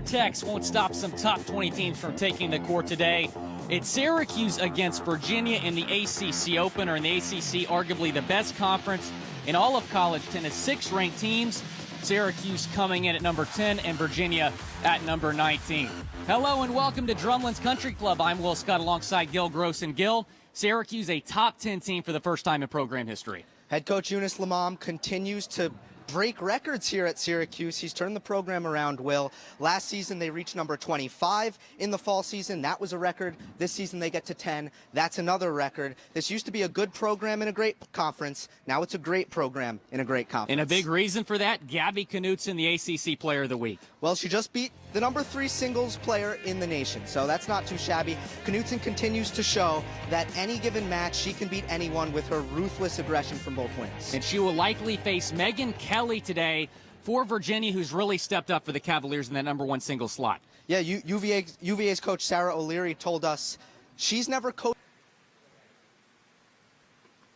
Vortex won't stop some top 20 teams from taking the court today. It's Syracuse against Virginia in the ACC Open, or in the ACC, arguably the best conference in all of college tennis. 6 ranked teams. Syracuse coming in at number 10 and Virginia at number 19. Hello and welcome to Drumlin's Country Club. I'm Will Scott alongside Gil Gross and Gil. Syracuse, a top 10 team for the first time in program history. Head coach Eunice Lamam continues to break records here at Syracuse. He's turned the program around, Will. Last season, they reached number 25 in the fall season. That was a record. This season, they get to 10. That's another record. This used to be a good program in a great conference. Now it's a great program in a great conference. And a big reason for that, Gabby Knutson, the ACC Player of the Week. Well, she just beat the number 3 singles player in the nation, so that's not too shabby. Knutson continues to show that any given match, she can beat anyone with her ruthless aggression from both wings. And she will likely face Megan Kelly today for Virginia, who's really stepped up for the Cavaliers in that number 1 singles slot. Yeah, UVA's coach Sarah O'Leary told us she's never coached.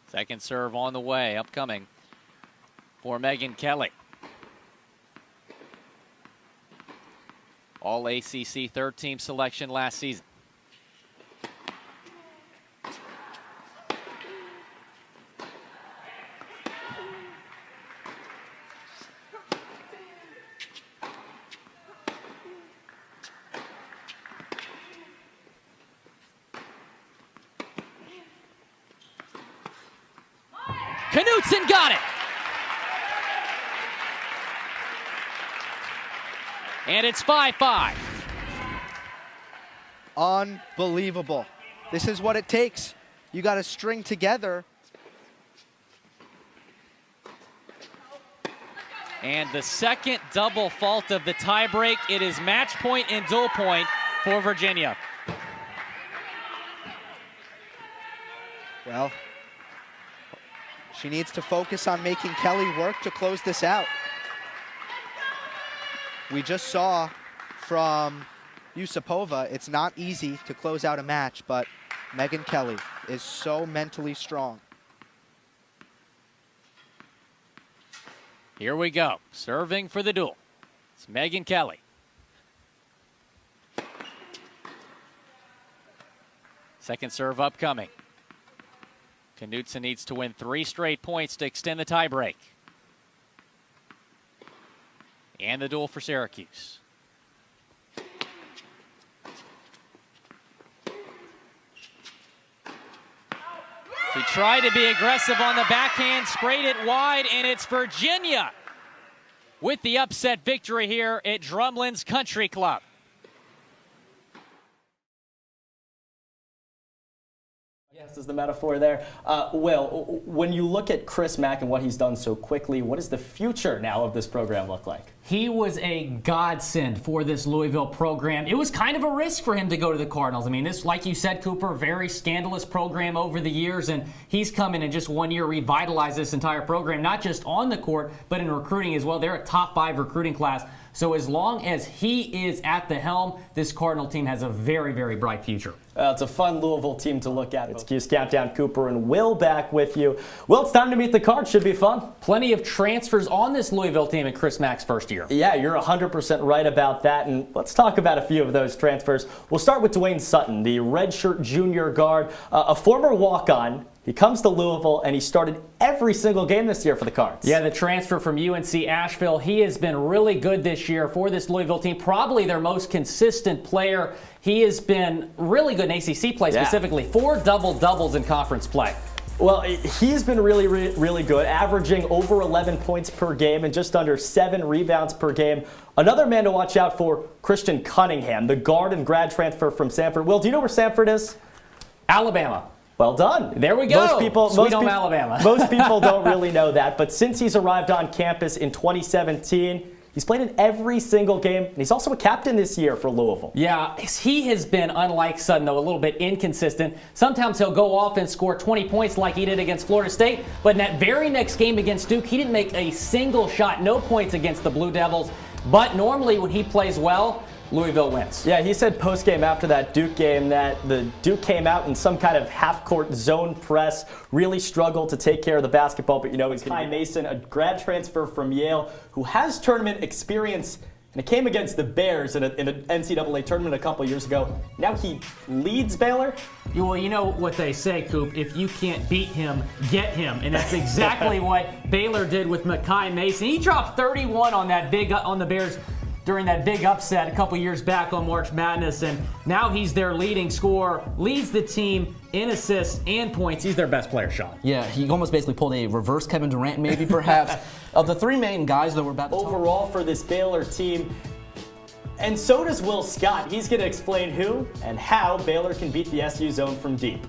Second serve on the way, upcoming for Megan Kelly. All ACC third-team selection last season. Knutson got it. And it's 5-5. Unbelievable. This is what it takes. You got to string together. And the second double fault of the tiebreak. It is match point and dual point for Virginia. Well, she needs to focus on making Kelly work to close this out. We just saw from Yusupova, it's not easy to close out a match, but Megan Kelly is so mentally strong. Here we go, serving for the duel. It's Megan Kelly. Second serve upcoming. Knutson needs to win 3 straight points to extend the tiebreak. And the duel for Syracuse. He tried to be aggressive on the backhand, sprayed it wide, and it's Virginia with the upset victory here at Drumlin's Country Club. Yes, is the metaphor there. Will, when you look at Chris Mack and what he's done so quickly, what does the future now of this program look like? He was a godsend for this Louisville program. It was kind of a risk for him to go to the Cardinals. I mean, this, like you said, Cooper, very scandalous program over the years, and he's come in and just 1 year revitalized this entire program, not just on the court, but in recruiting as well. They're a top 5 recruiting class. So as long as he is at the helm, this Cardinal team has a very, very bright future. It's a fun Louisville team to look at. It's Cuse Countdown. Cooper and Will back with you. Will, it's time to meet the card. Should be fun. Plenty of transfers on this Louisville team in Chris Mack's first year. Yeah, you're 100% right about that. And let's talk about a few of those transfers. We'll start with Dwayne Sutton, the redshirt junior guard, a former walk-on. He comes to Louisville, and he started every single game this year for the Cards. Yeah, the transfer from UNC Asheville, he has been really good this year for this Louisville team, probably their most consistent player. He has been really good in ACC play, specifically 4 double-doubles in conference play. Well, he's been really good, averaging over 11 points per game and just under 7 rebounds per game. Another man to watch out for, Christian Cunningham, the guard and grad transfer from Samford. Will, do you know where Samford is? Alabama. Well done. There we go. Sweet home Alabama. Most people don't really know that, but since he's arrived on campus in 2017, he's played in every single game, and he's also a captain this year for Louisville. Yeah, he has been, unlike Sutton, though, a little bit inconsistent. Sometimes he'll go off and score 20 points like he did against Florida State, but in that very next game against Duke, he didn't make a single shot, no points against the Blue Devils. But normally when he plays well, Louisville wins. Yeah, he said post-game after that Duke game that the Duke came out in some kind of half-court zone press, really struggled to take care of the basketball, but you know, he's Kai Mason, a grad transfer from Yale, who has tournament experience And it came against the Bears in an NCAA tournament a couple years ago. Now he leads Baylor. Well, you know what they say, Coop, if you can't beat him, get him. And that's exactly what Baylor did with Mekhi Mason. He dropped 31 on the Bears during that big upset a couple years back on March Madness, and now he's their leading scorer, leads the team in assists and points. He's their best player, Sean. Yeah, he almost basically pulled a reverse Kevin Durant, maybe, perhaps. Of the three main guys that we're about to talk overall for this Baylor team, and so does Will Scott. He's going to explain who and how Baylor can beat the SU zone from deep.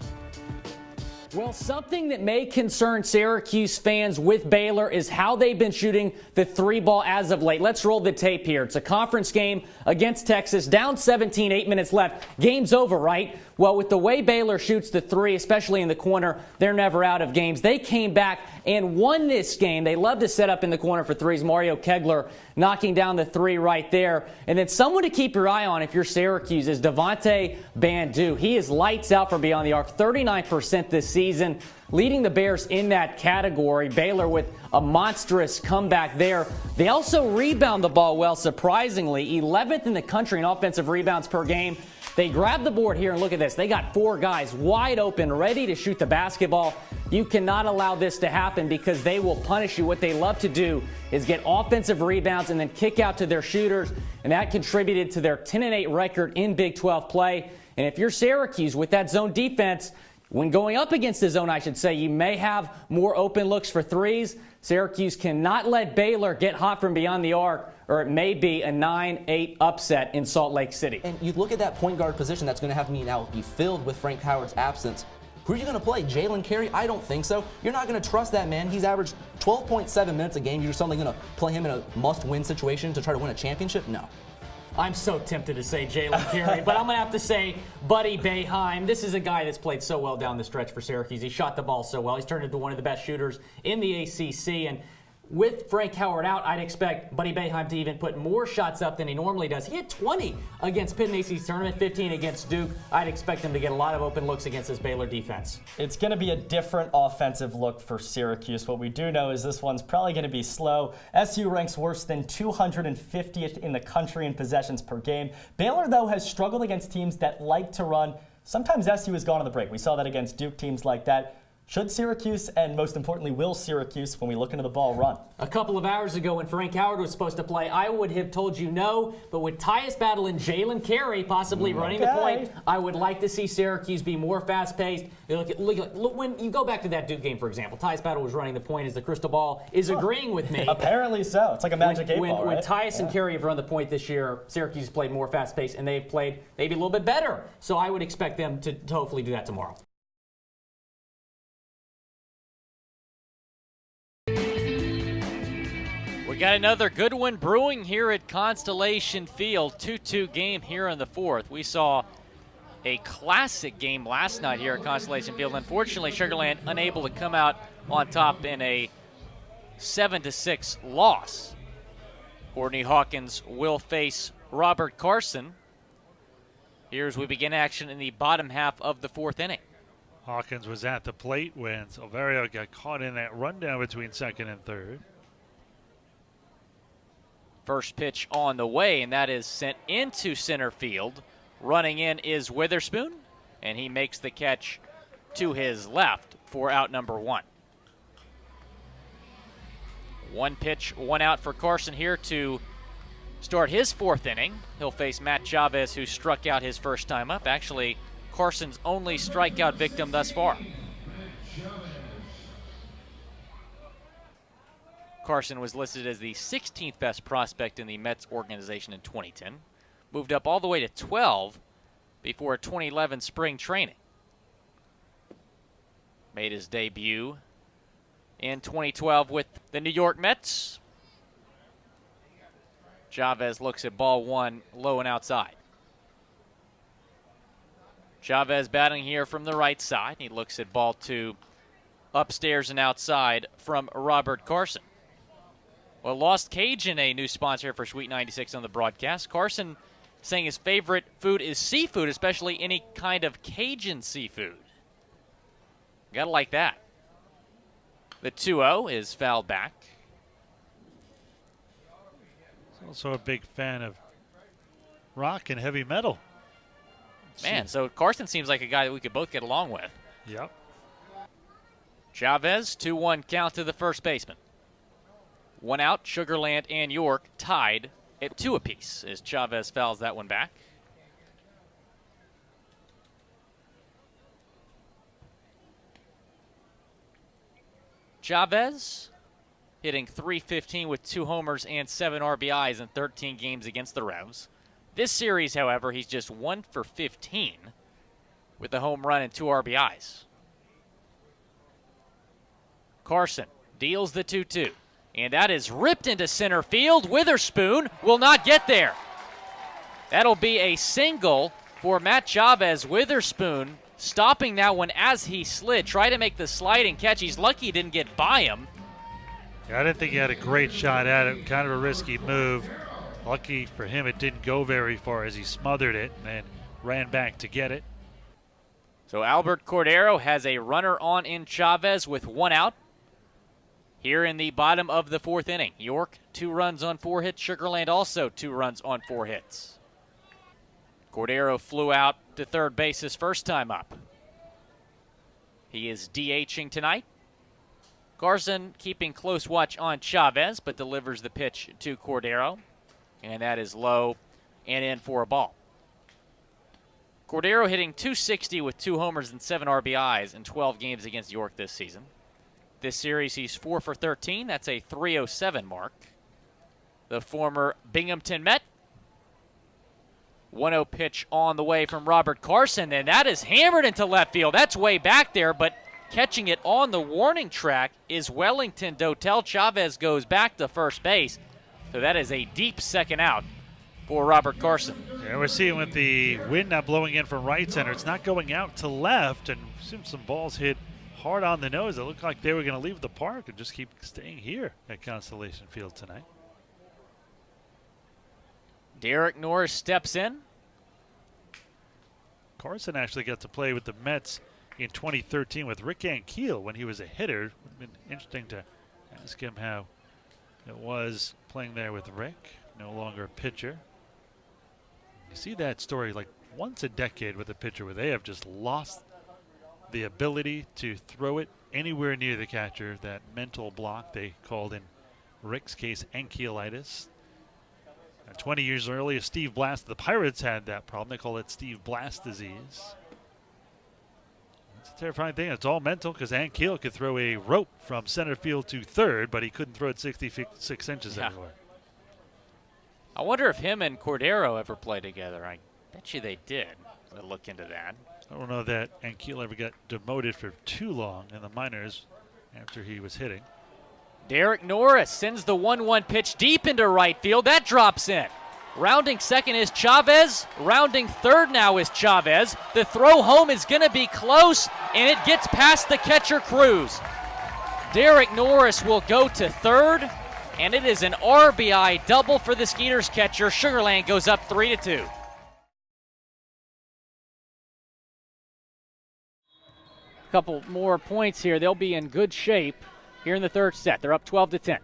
Well, something that may concern Syracuse fans with Baylor is how they've been shooting the three ball as of late. Let's roll the tape here. It's a conference game against Texas, down 17, 8 minutes left. Game's over, right? Well, with the way Baylor shoots the three, especially in the corner, they're never out of games. They came back and won this game. They love to set up in the corner for threes. Mario Kegler knocking down the three right there. And then someone to keep your eye on if you're Syracuse is Devontae Bandu. He is lights out from beyond the arc, 39% this season, leading the Bears in that category. Baylor with a monstrous comeback there. They also rebound the ball well, surprisingly, 11th in the country in offensive rebounds per game. They grab the board here, and look at this. They got four guys wide open, ready to shoot the basketball. You cannot allow this to happen because they will punish you. What they love to do is get offensive rebounds and then kick out to their shooters, and that contributed to their 10-8 record in Big 12 play. And if you're Syracuse with that zone defense, when going up against the zone, I should say, you may have more open looks for threes. Syracuse cannot let Baylor get hot from beyond the arc, or it may be a 9-8 upset in Salt Lake City. And you look at that point guard position that's going to have to be filled with Frank Howard's absence. Who are you going to play? Jalen Carey? I don't think so. You're not going to trust that man. He's averaged 12.7 minutes a game. You're suddenly going to play him in a must-win situation to try to win a championship? No. I'm so tempted to say Jalen Carey, but I'm going to have to say Buddy Boeheim. This is a guy that's played so well down the stretch for Syracuse. He shot the ball so well. He's turned into one of the best shooters in the ACC, and with Frank Howard out, I'd expect Buddy Boeheim to even put more shots up than he normally does. He had 20 against Pitt in the ACC tournament, 15 against Duke. I'd expect him to get a lot of open looks against this Baylor defense. It's going to be a different offensive look for Syracuse. What we do know is this one's probably going to be slow. SU ranks worse than 250th in the country in possessions per game. Baylor, though, has struggled against teams that like to run. Sometimes SU has gone on the break. We saw that against Duke, teams like that. Should Syracuse, and most importantly, will Syracuse, when we look into the ball, run? A couple of hours ago when Frank Howard was supposed to play, I would have told you no, but with Tyus Battle and Jalen Carey possibly running the point, I would like to see Syracuse be more fast-paced. Look, when you go back to that Duke game, for example, Tyus Battle was running the point as the crystal ball is agreeing with me. Apparently so. It's like a magic 8-ball, right? When Tyus and Carey have run the point this year, Syracuse has played more fast-paced, and they've played maybe a little bit better. So I would expect them to hopefully do that tomorrow. We got another good one brewing here at Constellation Field. 2-2 game here in the fourth. We saw a classic game last night here at Constellation Field. Unfortunately, Sugar Land unable to come out on top in a 7-6 loss. Courtney Hawkins will face Robert Carson. Here as we begin action in the bottom half of the fourth inning. Hawkins was at the plate when Silverio got caught in that rundown between second and third. First pitch on the way, and that is sent into center field. Running in is Witherspoon, and he makes the catch to his left for out number one. One pitch, one out for Carson here to start his fourth inning. He'll face Matt Chavez, who struck out his first time up. Actually, Carson's only strikeout victim thus far. Carson was listed as the 16th best prospect in the Mets organization in 2010. Moved up all the way to 12 before 2011 spring training. Made his debut in 2012 with the New York Mets. Chavez looks at ball one, low and outside. Chavez batting here from the right side. He looks at ball two, upstairs and outside from Robert Carson. Well, Lost Cajun, a new sponsor for Sweet 96 on the broadcast. Carson saying his favorite food is seafood, especially any kind of Cajun seafood. Gotta like that. The 2-0 is fouled back. Also a big fan of rock and heavy metal. Man, so Carson seems like a guy that we could both get along with. Yep. Chavez, 2-1 count to the first baseman. 1 out, Sugarland and York tied at 2 apiece as Chavez fouls that one back. Chavez hitting .315 with 2 homers and 7 RBIs in 13 games against the Revs. This series, however, he's just 1 for 15 with a home run and 2 RBIs. Carson deals the 2-2, and that is ripped into center field. Witherspoon will not get there. That'll be a single for Matt Chavez. Witherspoon stopping that one as he slid. Try to make the sliding catch. He's lucky he didn't get by him. Yeah, I didn't think he had a great shot at it. Kind of a risky move. Lucky for him, it didn't go very far as he smothered it and then ran back to get it. So Albert Cordero has a runner on in Chavez with 1 out. Here in the bottom of the 4th inning, York 2 runs on 4 hits. Sugarland also 2 runs on 4 hits. Cordero flew out to third base his first time up. He is DHing tonight. Carson keeping close watch on Chavez, but delivers the pitch to Cordero. And that is low and in for a ball. Cordero hitting .260 with 2 homers and 7 RBIs in 12 games against York this season. This series, he's 4 for 13. That's a .307 mark. The former Binghamton Met. 1-0 pitch on the way from Robert Carson, and that is hammered into left field. That's way back there, but catching it on the warning track is Wellington Dotel. Chavez goes back to first base, so that is a deep second out for Robert Carson. Yeah, we're seeing with the wind not blowing in from right center, it's not going out to left, and seeing some balls hit hard on the nose. It looked like they were going to leave the park and just keep staying here at Constellation Field tonight. Derek Norris steps in. Carson actually got to play with the Mets in 2013 with Rick Ankiel when he was a hitter. It would have been interesting to ask him how it was playing there with Rick, no longer a pitcher. You see that story like once a decade with a pitcher where they have just lost the ability to throw it anywhere near the catcher, that mental block they called in Rick's case Ankielitis. 20 years earlier, Steve Blast, the Pirates had that problem. They call it Steve Blast disease. It's a terrifying thing. It's all mental because Ankiel could throw a rope from center field to third, but he couldn't throw it 66 inches anywhere. I wonder if him and Cordero ever played together. I bet you they did. I'll look into that. I don't know that Ankiel ever got demoted for too long in the minors after he was hitting. Derek Norris sends the 1-1 pitch deep into right field. That drops in. Rounding second is Chavez. Rounding third now is Chavez. The throw home is going to be close, and it gets past the catcher Cruz. Derek Norris will go to third, and it is an RBI double for the Skeeters catcher. Sugarland goes up 3-2. Couple more points here. They'll be in good shape here in the third set. They're up 12-10.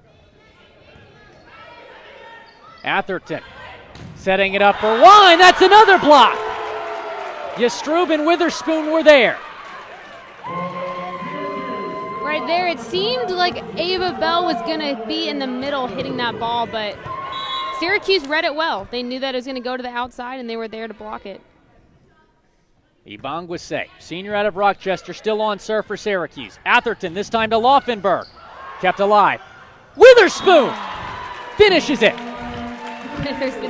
Atherton setting it up for 1. That's another block. Yastrub and Witherspoon were there. Right there, it seemed like Ava Bell was going to be in the middle hitting that ball, but Syracuse read it well. They knew that it was going to go to the outside, and they were there to block it. Ibangwase, senior out of Rochester, still on serve for Syracuse. Atherton, this time to Laufenberg. Kept alive. Witherspoon finishes it.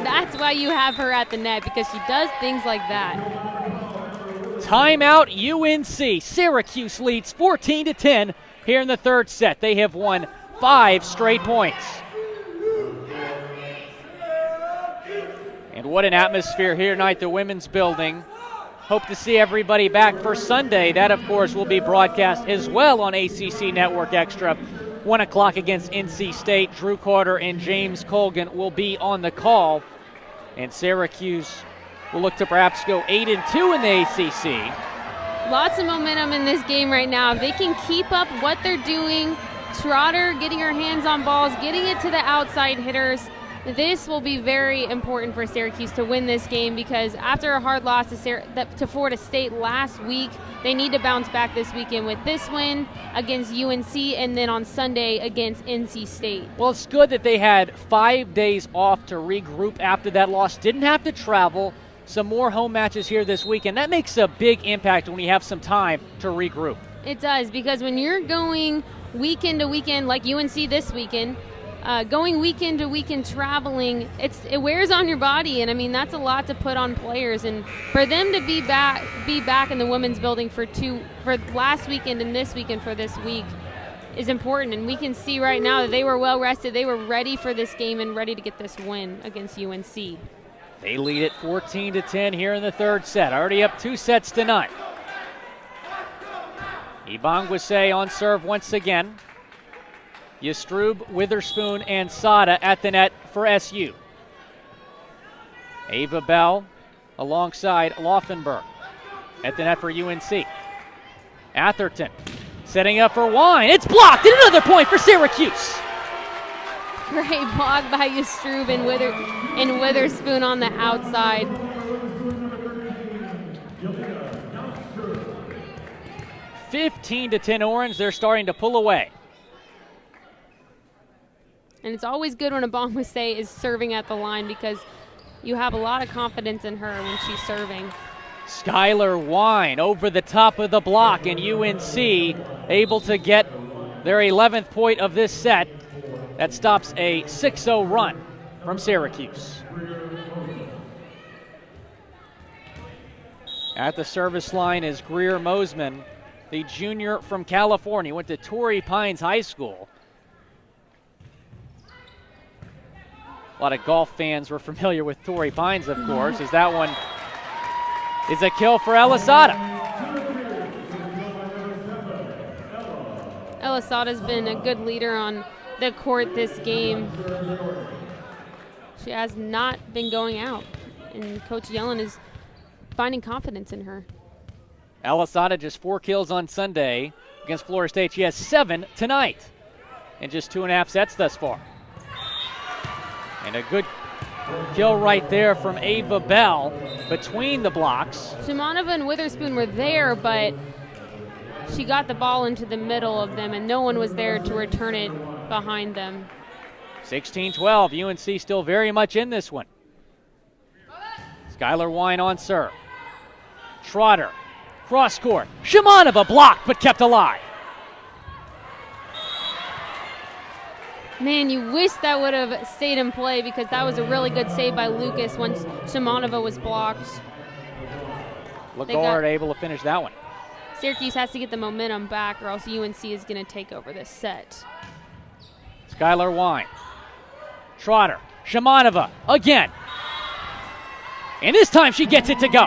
That's why you have her at the net, because she does things like that. Timeout UNC. Syracuse leads 14-10 here in the third set. They have won 5 straight points. And what an atmosphere here tonight, the women's building. Hope to see everybody back for Sunday. That, of course, will be broadcast as well on ACC Network Extra. 1 o'clock against NC State. Drew Carter and James Colgan will be on the call. And Syracuse will look to perhaps go 8-2 in the ACC. Lots of momentum in this game right now. If they can keep up what they're doing, Trotter getting her hands on balls, getting it to the outside hitters, This will be very important for Syracuse to win this game because after a hard loss to Florida State last week, they need to bounce back this weekend with this win against UNC and then on Sunday against NC State. Well, it's good that they had 5 days off to regroup after that loss. Didn't have to travel. Some more home matches here this weekend. That makes a big impact when you have some time to regroup. It does, because when you're going weekend to weekend, like UNC this weekend, going weekend to weekend traveling, it wears on your body, and I mean that's a lot to put on players. And for them to be back in the women's building for last weekend and this weekend for this week is important. And we can see right now that they were well rested, they were ready for this game and ready to get this win against UNC. They lead it 14-10 here in the third set. Already up 2 sets to none. Ibangwase on serve once again. Yastrub, Witherspoon, and Sada at the net for SU. Ava Bell alongside Laufenberg at the net for UNC. Atherton setting up for Wine. It's blocked, and another point for Syracuse. Great block by Yastrub and Witherspoon on the outside. (15-10) Orange. They're starting to pull away. And it's always good when Ibangwase is serving at the line because you have a lot of confidence in her when she's serving. Skylar Wine over the top of the block, and UNC able to get their 11th point of this set. That stops a 6-0 run from Syracuse. At the service line is Greer Mosman, the junior from California, went to Torrey Pines High School. A lot of golf fans were familiar with Torrey Pines, of course, as that one is a kill for Elisada. Elisada's been a good leader on the court this game. She has not been going out, and Coach Yellen is finding confidence in her. Elisada just 4 kills on Sunday against Florida State. She has 7 tonight in just 2.5 sets thus far. And a good kill right there from Ava Bell between the blocks. Shimanova and Witherspoon were there, but she got the ball into the middle of them, and no one was there to return it behind them. 16-12. UNC still very much in this one. Skylar Wine on serve. Trotter, cross court. Shimanova blocked but kept alive. Man, you wish that would have stayed in play because that was a really good save by Lucas once Shimanova was blocked. Lagarde able to finish that one. Syracuse has to get the momentum back or else UNC is going to take over this set. Skylar Wine. Trotter. Shimanova again. And this time she gets it to go.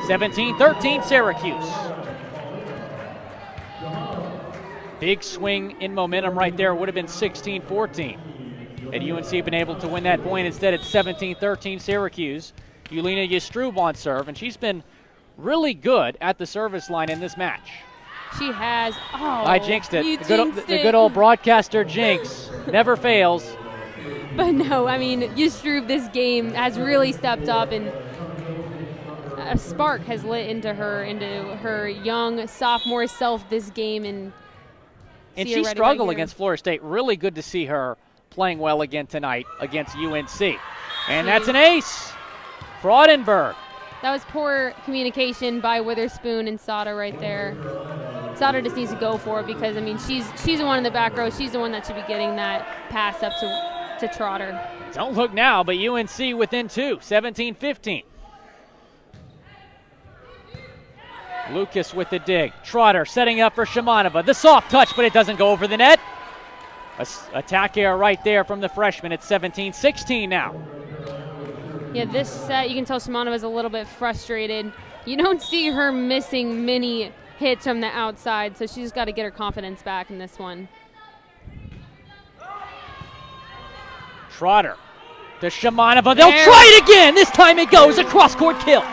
17-13 Syracuse. Big swing in momentum right there. Would have been 16-14. Had UNC been able to win that point. Instead, it's 17-13 Syracuse. Yelena Yastrub on serve, and she's been really good at the service line in this match. She has. Oh, I jinxed it. The good old broadcaster jinx never fails. But no, I mean, Yastrub this game has really stepped up, and a spark has lit into her young sophomore self this game. And she struggled against Florida State. Really good to see her playing well again tonight against UNC. And that's an ace. Fraudenberg. That was poor communication by Witherspoon and Sada right there. Sada just needs to go for it because, I mean, she's the one in the back row. She's the one that should be getting that pass up to Trotter. Don't look now, but UNC within 2, 17-15. Lucas with the dig. Trotter setting up for Shimanova. The soft touch, but it doesn't go over the net. Attack error right there from the freshman. It's 17-16 now. Yeah, this set, you can tell Shimanova's a little bit frustrated. You don't see her missing many hits from the outside, so she's just got to get her confidence back in this one. Trotter to Shimanova. They'll try it again. This time it goes. A cross-court kill.